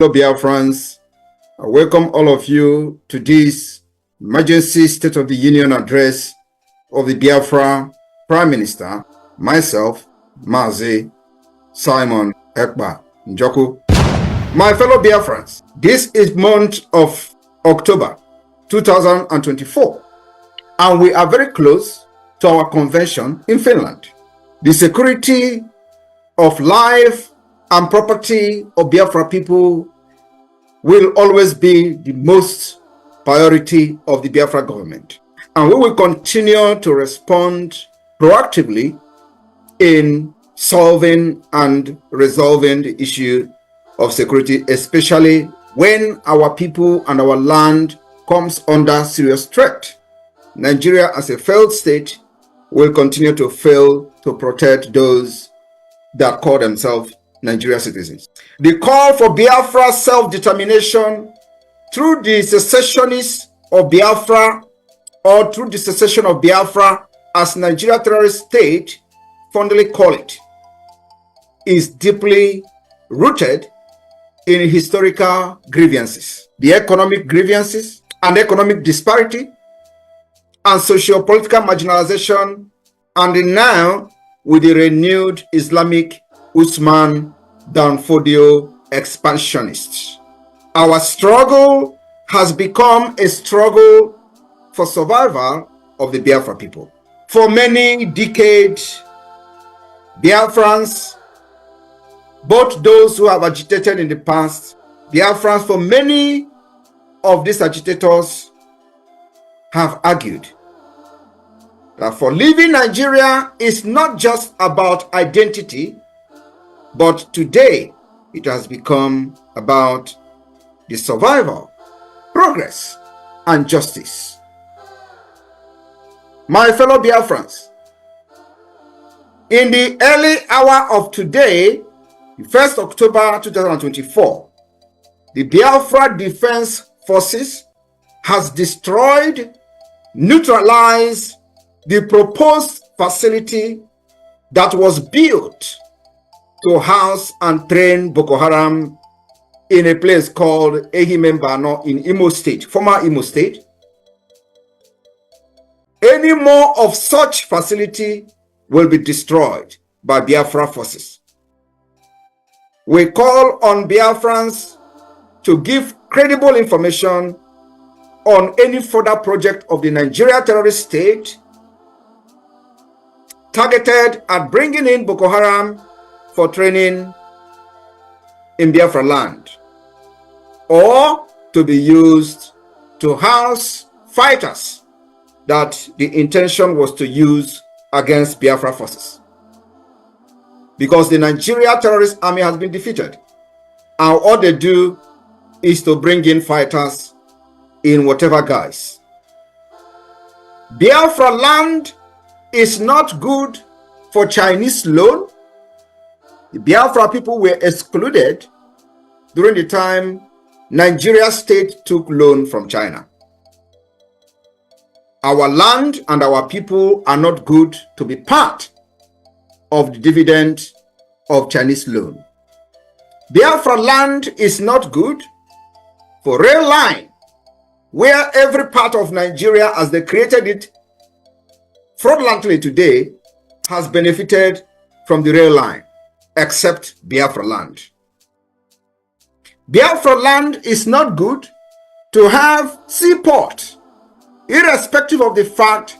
Hello, Biafrans. I welcome all of you to this emergency State of the Union address of the Biafra Prime Minister, myself, Mazi Simon Ekpa Njoku. My fellow Biafrans, this is month of October 2024, and we are very close to our convention in Finland. The security of life and property of Biafra people will always be the most priority of the Biafra government. And we will continue to respond proactively in solving and resolving the issue of security, especially when our people and our land comes under serious threat. Nigeria as a failed state will continue to fail to protect those that call themselves Nigerian citizens. The call for Biafra self-determination through the secessionists of Biafra or through the secession of Biafra as Nigeria terrorist state fondly call it is deeply rooted in historical grievances, the economic grievances and economic disparity and socio-political marginalization, and now with the renewed Islamic Usman Danfodio expansionists. Our struggle has become a struggle for survival of the Biafra people. For many decades, Biafrans, both those who have agitated in the past, Biafrans, for many of these agitators have argued that for leaving Nigeria is not just about identity, but today it has become about the survival, progress, and justice. My fellow Biafrans, in the early hour of today, the 1st October 2024, the Biafra Defense Forces has destroyed, neutralized the proposed facility that was built to house and train Boko Haram in a place called Ehimembano in Imo State, former Imo State. Any more of such facility will be destroyed by Biafra forces. We call on Biafrans to give credible information on any further project of the Nigeria terrorist state targeted at bringing in Boko Haram for training in Biafra land, or to be used to house fighters that the intention was to use against Biafra forces. Because the Nigeria terrorist army has been defeated, and all they do is to bring in fighters in whatever guise. Biafra land is not good for Chinese loan. The Biafra people were excluded during the time Nigeria state took loan from China. Our land and our people are not good to be part of the dividend of Chinese loan. Biafra land is not good for rail line, where every part of Nigeria, as they created it fraudulently today, has benefited from the rail line, except Biafra land. Biafra land is not good to have seaport, irrespective of the fact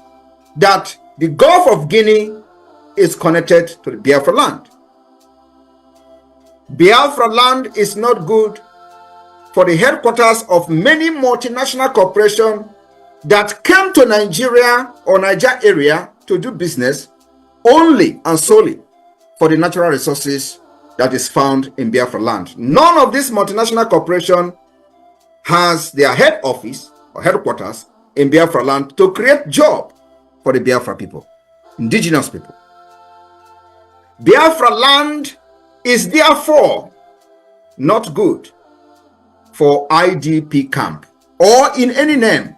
that the Gulf of Guinea is connected to the Biafra land. Biafra land is not good for the headquarters of many multinational corporations that came to Nigeria or Niger area to do business only and solely for the natural resources that is found in Biafra land. None of these multinational corporations has their head office or headquarters in Biafra land to create job for the Biafra people, indigenous people. Biafra land is therefore not good for IDP camp or in any name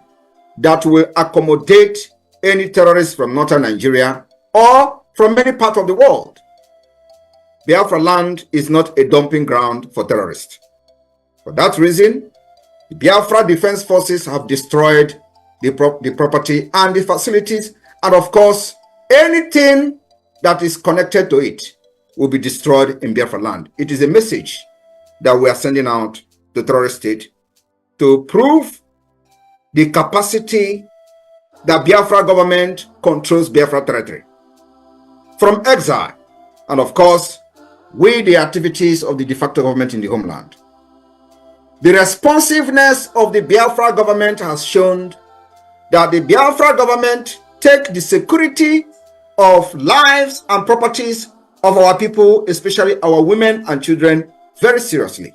that will accommodate any terrorists from northern Nigeria or from any part of the world. Biafra land is not a dumping ground for terrorists. For that reason, the Biafra Defense Forces have destroyed the property and the facilities, and of course, anything that is connected to it will be destroyed in Biafra land. It is a message that we are sending out to the terrorist state to prove the capacity that Biafra government controls Biafra territory from exile, and of course, with the activities of the de facto government in the homeland. The responsiveness of the Biafra government has shown that the Biafra government take the security of lives and properties of our people, especially our women and children, very seriously.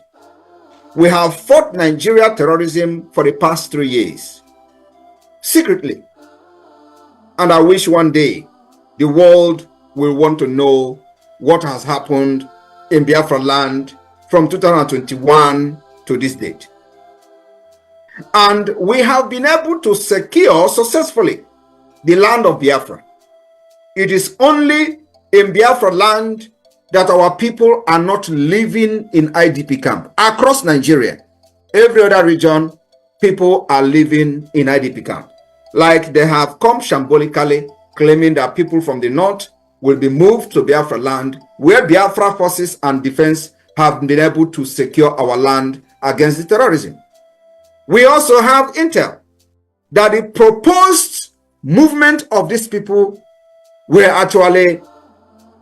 We have fought Nigeria terrorism for the past 3 years, secretly. And I wish one day the world will want to know what has happened in Biafra land from 2021 to this date. And we have been able to secure successfully the land of Biafra. It is only in Biafra land that our people are not living in IDP camp. Across Nigeria, every other region, people are living in IDP camp. Like they have come shambolically, claiming that people from the north will be moved to Biafra land, where Biafra forces and defense have been able to secure our land against the terrorism. We also have intel that the proposed movement of these people were actually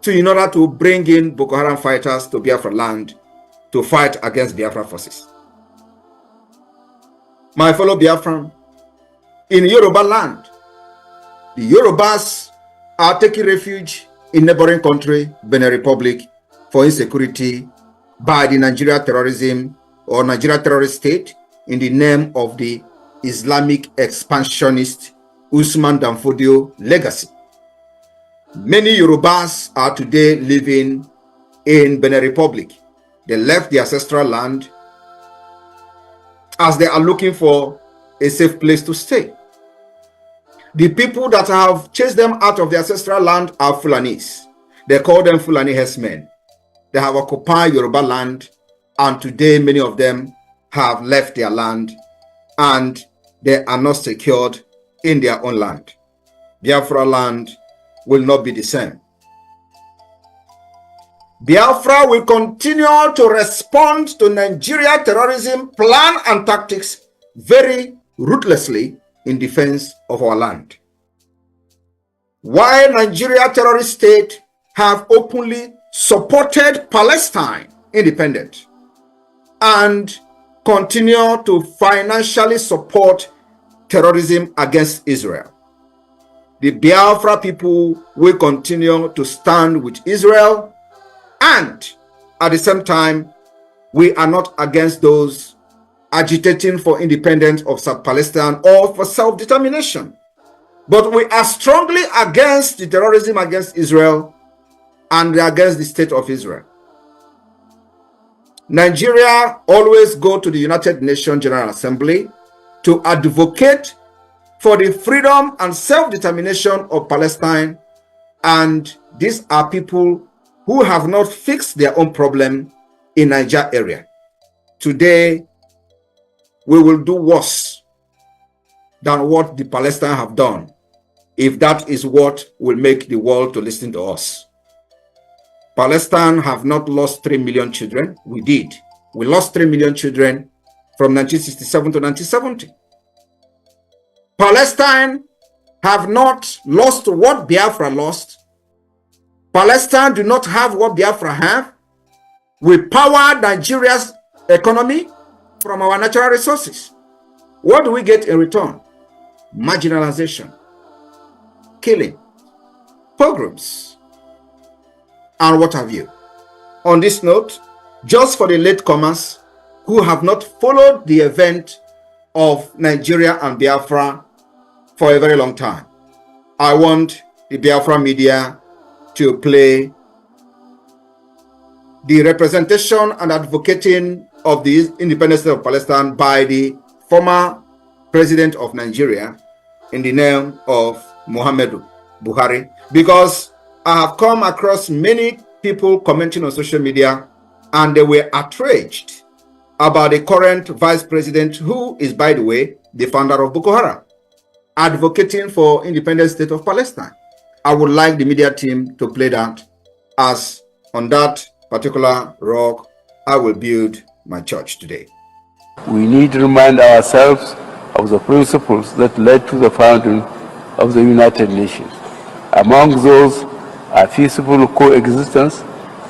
in order to bring in Boko Haram fighters to Biafra land to fight against Biafra forces. My fellow Biafran, in Yoruba land, the Yorubas are taking refuge in neighboring country, Benin Republic, for insecurity by the Nigeria terrorism or Nigeria terrorist state in the name of the Islamic expansionist Usman Danfodio legacy. Many Yorubas are today living in Benin Republic. They left their ancestral land as they are looking for a safe place to stay. The people that have chased them out of their ancestral land are Fulanis. They call them Fulani herdsmen. They have occupied Yoruba land, and today many of them have left their land and they are not secured in their own land. Biafra land will not be the same. Biafra will continue to respond to Nigeria terrorism plan and tactics very ruthlessly in defense of our land. While Nigeria terrorist state have openly supported Palestine independence and continue to financially support terrorism against Israel, the Biafra people will continue to stand with Israel, and at the same time, we are not against those agitating for independence of South Palestine or for self-determination. But we are strongly against the terrorism against Israel and against the state of Israel. Nigeria always go to the United Nations General Assembly to advocate for the freedom and self-determination of Palestine, and these are people who have not fixed their own problem in Niger area. Today, we will do worse than what the Palestinians have done, if that is what will make the world to listen to us. Palestine have not lost 3 million children. We did. We lost 3 million children from 1967 to 1970. Palestine have not lost what Biafra lost. Palestine do not have what Biafra have. We power Nigeria's economy from our natural resources. What do we get in return? Marginalization, killing, pogroms, and what have you. On this note, just for the latecomers who have not followed the event of Nigeria and Biafra for a very long time, I want the Biafra media to play the representation and advocating of the independence of Palestine by the former president of Nigeria in the name of Muhammadu Buhari, because I have come across many people commenting on social media and they were outraged about the current vice president, who is, by the way, the founder of Boko Haram, advocating for independent state of Palestine. I would like the media team to play that, as on that particular rock, I will build my church today. We need to remind ourselves of the principles that led to the founding of the United Nations. Among those are peaceful coexistence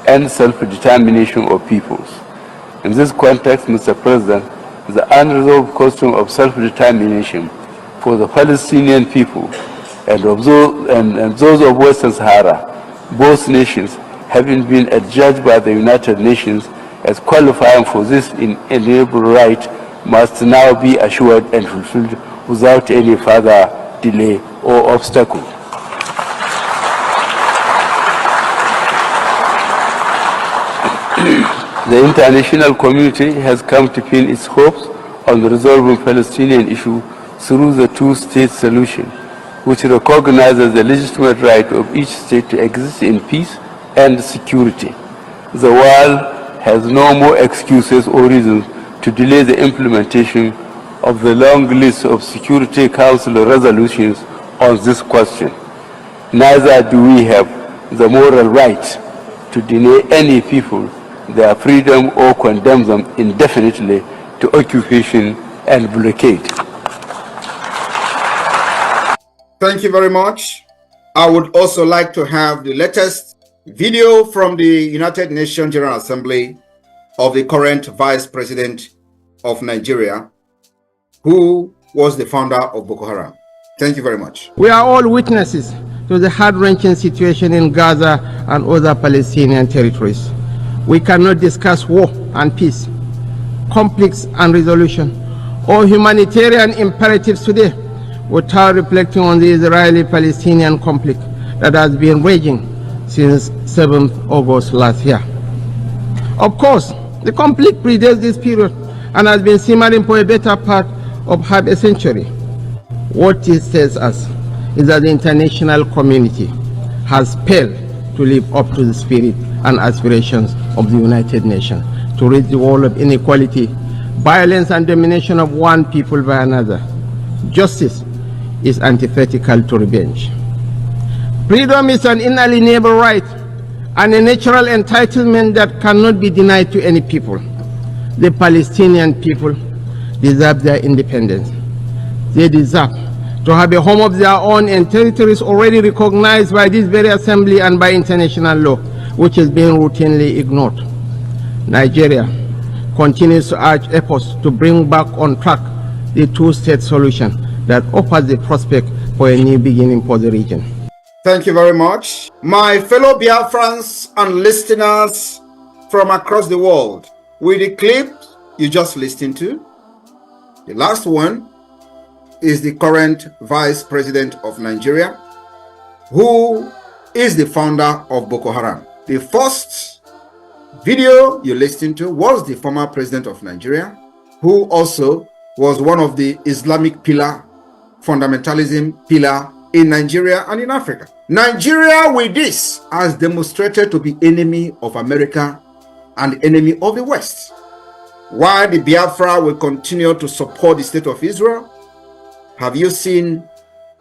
and self-determination of peoples. In this context, Mr. President, the unresolved question of self-determination for the Palestinian people and those of Western Sahara, both nations having been adjudged by the United Nations as qualifying for this inalienable right, must now be assured and fulfilled without any further delay or obstacle. The international community has come to pin its hopes on the resolving Palestinian issue through the two-state solution, which recognizes the legitimate right of each state to exist in peace and security. The world has no more excuses or reasons to delay the implementation of the long list of Security Council resolutions on this question. Neither do we have the moral right to deny any people their freedom or condemn them indefinitely to occupation and blockade. Thank you very much. I would also like to have the latest video from the United Nations General Assembly of the current Vice President of Nigeria, who was the founder of Boko Haram. Thank you very much. We are all witnesses to the heart-wrenching situation in Gaza and other Palestinian territories. We cannot discuss war and peace, conflicts and resolution, or humanitarian imperatives today without reflecting on the Israeli-Palestinian conflict that has been raging since 7th August last year. Of course, the conflict predates this period and has been simmering for a better part of half a century. What it tells us is that the international community has failed to live up to the spirit and aspirations of the United Nations to rid the world of inequality, violence, and domination of one people by another. Justice is antithetical to revenge. Freedom is an inalienable right and a natural entitlement that cannot be denied to any people. The Palestinian people deserve their independence. They deserve to have a home of their own in territories already recognized by this very assembly and by international law, which is being routinely ignored. Nigeria continues to urge efforts to bring back on track the two-state solution that offers the prospect for a new beginning for the region. Thank you very much. My fellow Biafrans and listeners from across the world, with the clip you just listened to, the last one is the current Vice President of Nigeria, who is the founder of Boko Haram. The first video you listened to was the former President of Nigeria, who also was one of the Islamic fundamentalism pillar in Nigeria and in Africa. Nigeria, with this, has demonstrated to be enemy of America and enemy of the West. While the Biafra will continue to support the state of Israel, have you seen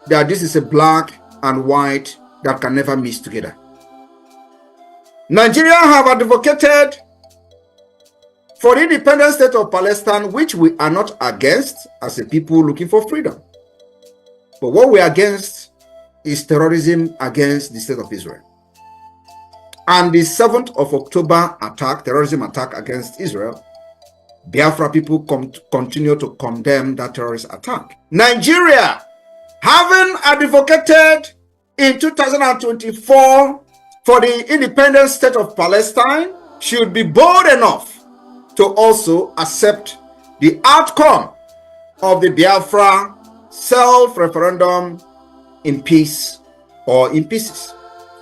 that this is a black and white that can never mix together? Nigeria have advocated for the independent state of Palestine, which we are not against as a people looking for freedom. But what we are against is terrorism against the state of Israel. And the 7th of October attack, terrorism attack against Israel, Biafra people continue to condemn that terrorist attack. Nigeria, having advocated in 2024 for the independent state of Palestine, should be bold enough to also accept the outcome of the Biafra self-referendum in peace or in pieces.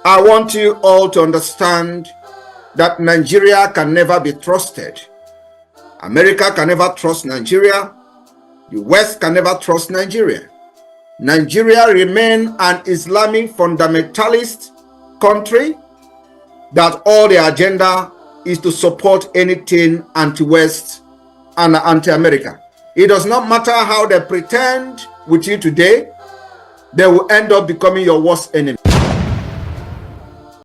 I want you all to understand that Nigeria can never be trusted. America can never trust Nigeria. The West can never trust Nigeria. Nigeria remains an Islamic fundamentalist country that all their agenda is to support anything anti-West and anti-America. It does not matter how they pretend with you today, they will end up becoming your worst enemy.